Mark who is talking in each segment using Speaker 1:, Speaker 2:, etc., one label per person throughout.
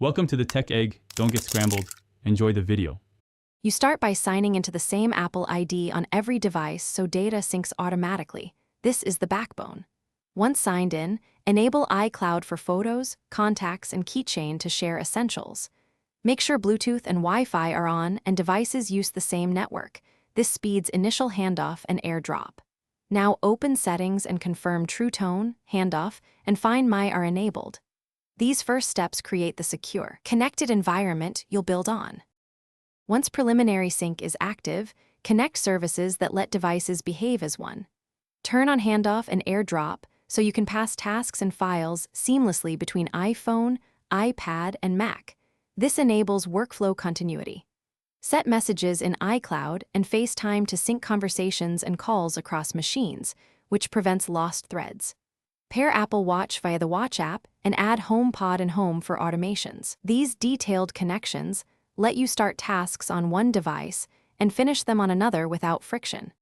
Speaker 1: Welcome to the Tech Egg. Don't get scrambled. Enjoy the video.
Speaker 2: You start by signing into the same Apple ID on every device so data syncs automatically. This is the backbone. Once signed in, enable iCloud for photos, contacts, and Keychain to share essentials. Make sure Bluetooth and Wi-Fi are on and devices use the same network. This speeds initial handoff and AirDrop. Now open Settings and confirm True Tone, Handoff, and Find My are enabled. These first steps create the secure, connected environment you'll build on. Once preliminary sync is active, connect services that let devices behave as one. Turn on Handoff and AirDrop so you can pass tasks and files seamlessly between iPhone, iPad, and Mac. This enables workflow continuity. Set messages in iCloud and FaceTime to sync conversations and calls across machines, which prevents lost threads. Pair Apple Watch via the Watch app and add HomePod and Home for automations. These detailed connections let you start tasks on one device and finish them on another without friction.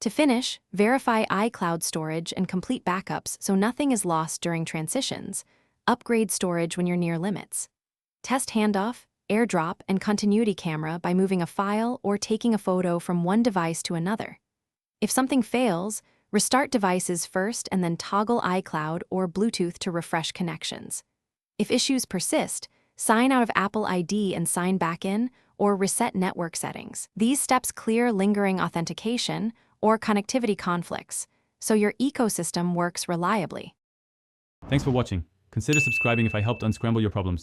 Speaker 2: To finish, verify iCloud storage and complete backups so nothing is lost during transitions. Upgrade storage when you're near limits. Test handoff, AirDrop, and continuity camera by moving a file or taking a photo from one device to another. If something fails, restart devices first and then toggle iCloud or Bluetooth to refresh connections. If issues persist, sign out of Apple ID and sign back in, or reset network settings. These steps clear lingering authentication or connectivity conflicts, so your ecosystem works reliably.
Speaker 1: Thanks for watching. Consider subscribing if I helped unscramble your problems.